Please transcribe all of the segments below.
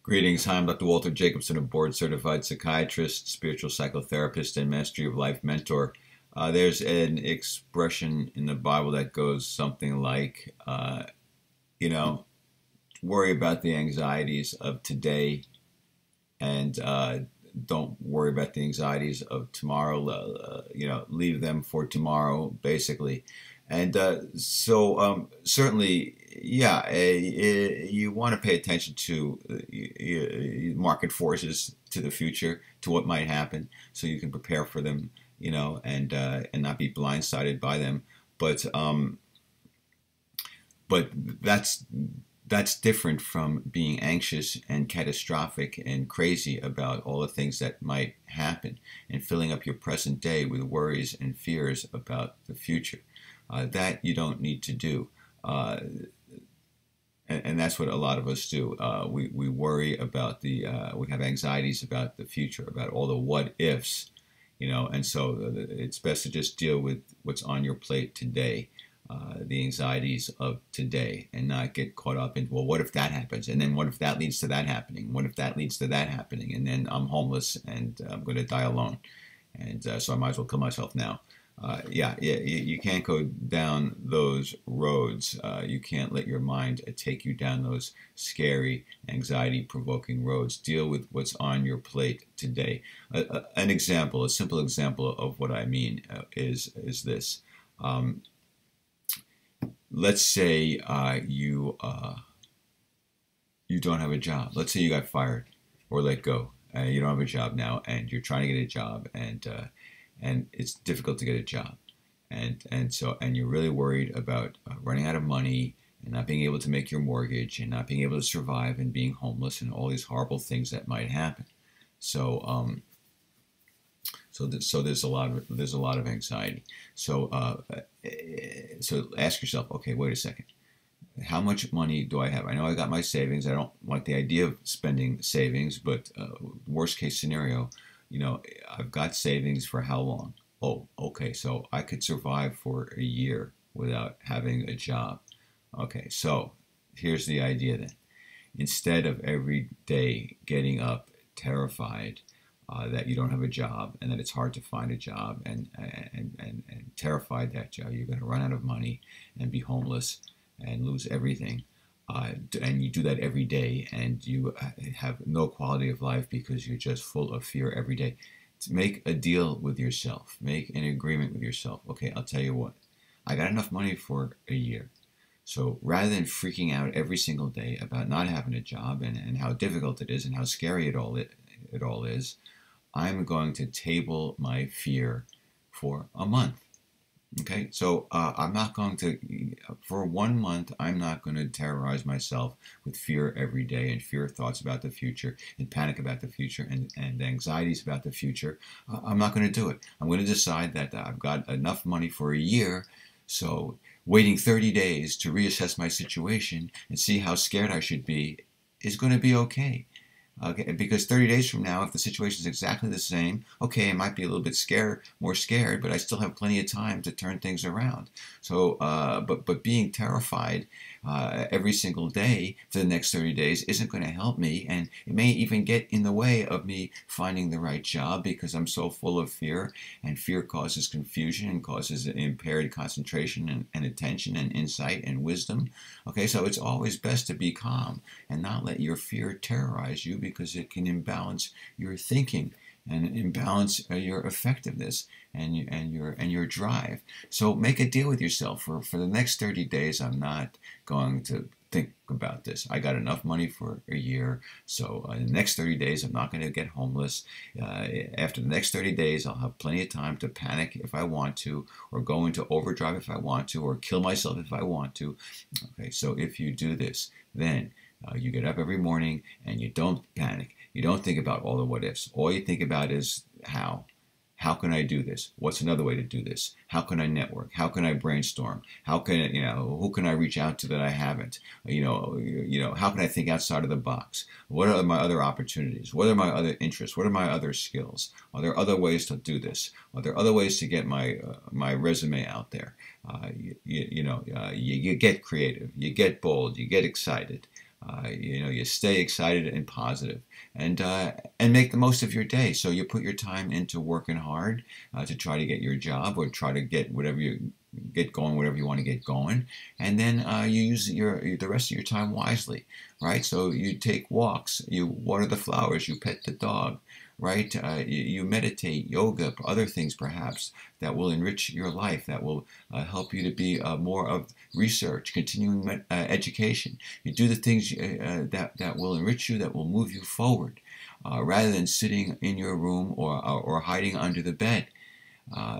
Greetings, I'm Dr. Walter Jacobson, a board-certified psychiatrist, spiritual psychotherapist, and mastery of life mentor. There's an expression in the Bible that goes something like, worry about the anxieties of today and don't worry about the anxieties of tomorrow. Leave them for tomorrow, basically. And certainly, yeah, you want to pay attention to market forces, to the future, to what might happen, so you can prepare for them, and not be blindsided by them. But that's different from being anxious and catastrophic and crazy about all the things that might happen and filling up your present day with worries and fears about the future. That you don't need to do. And that's what a lot of us do. We worry about we have anxieties about the future, about all the what ifs, and so it's best to just deal with what's on your plate today, the anxieties of today, and not get caught up in, well, what if that happens? And then what if that leads to that happening? What if that leads to that happening? And then I'm homeless and I'm going to die alone. And so I might as well kill myself now. You can't go down those roads. You can't let your mind take you down those scary, anxiety-provoking roads. Deal with what's on your plate today. An example, a simple example of what I mean is this. Let's say you don't have a job. Let's say you got fired or let go. You don't have a job now, and you're trying to get a job, and it's difficult to get a job, and you're really worried about running out of money and not being able to make your mortgage and not being able to survive and being homeless and all these horrible things that might happen. So there's a lot of anxiety. So ask yourself, okay, wait a second. How much money do I have? I know I got my savings. I don't like the idea of spending savings, but worst case scenario, I've got savings for how long? Oh, okay, so I could survive for a year without having a job. Okay, so here's the idea then. Instead of every day getting up terrified that you don't have a job and that it's hard to find a job and terrified that you're going to run out of money and be homeless and lose everything, and you do that every day, and you have no quality of life because you're just full of fear every day. To make a deal with yourself. Make an agreement with yourself. Okay, I'll tell you what. I got enough money for a year. So rather than freaking out every single day about not having a job and how difficult it is and how scary it all is, I'm going to table my fear for a month. Okay, so I'm not going to, for 1 month, I'm not going to terrorize myself with fear every day and fear thoughts about the future and panic about the future and anxieties about the future. I'm not going to do it. I'm going to decide that I've got enough money for a year, so waiting 30 days to reassess my situation and see how scared I should be is going to be okay. Okay, because 30 days from now, if the situation is exactly the same, okay, I might be a little bit more scared, but I still have plenty of time to turn things around. So, but being terrified every single day for the next 30 days isn't going to help me, and it may even get in the way of me finding the right job because I'm so full of fear, and fear causes confusion and causes impaired concentration and attention and insight and wisdom. Okay, so it's always best to be calm and not let your fear terrorize you, because it can imbalance your thinking and imbalance your effectiveness and your drive. So make a deal with yourself. For the next 30 days, I'm not going to think about this. I got enough money for a year, so in the next 30 days, I'm not going to get homeless. After the next 30 days, I'll have plenty of time to panic if I want to, or go into overdrive if I want to, or kill myself if I want to. Okay, so if you do this, then you get up every morning and you don't panic. You don't think about all the what ifs. All you think about is how. How can I do this? What's another way to do this? How can I network? How can I brainstorm? How can who can I reach out to that I haven't? How can I think outside of the box? What are my other opportunities? What are my other interests? What are my other skills? Are there other ways to do this? Are there other ways to get my resume out there? You get creative. You get bold. You get excited. You stay excited and positive, and make the most of your day. So you put your time into working hard to try to get your job, or try to get whatever you get going, whatever you want to get going, and then you use the rest of your time wisely, right? So you take walks, you water the flowers, you pet the dog, right? You meditate, yoga, other things perhaps that will enrich your life, that will help you to be more of research, continuing education. You do the things that will enrich you, that will move you forward, rather than sitting in your room or hiding under the bed.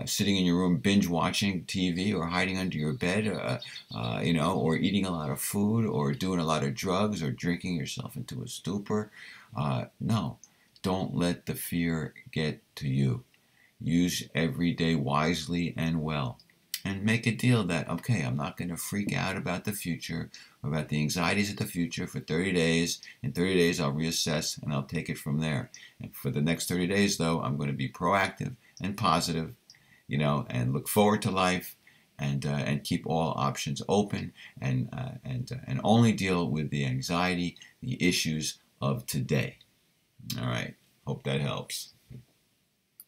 Sitting in your room binge watching TV, or hiding under your bed, or eating a lot of food, or doing a lot of drugs, or drinking yourself into a stupor. No, don't let the fear get to you. Use every day wisely and well. And make a deal that, okay, I'm not going to freak out about the future, about the anxieties of the future for 30 days. In 30 days, I'll reassess and I'll take it from there. And for the next 30 days, though, I'm going to be proactive and positive, and look forward to life, and keep all options open, and only deal with the anxiety, the issues of today. All right. Hope that helps.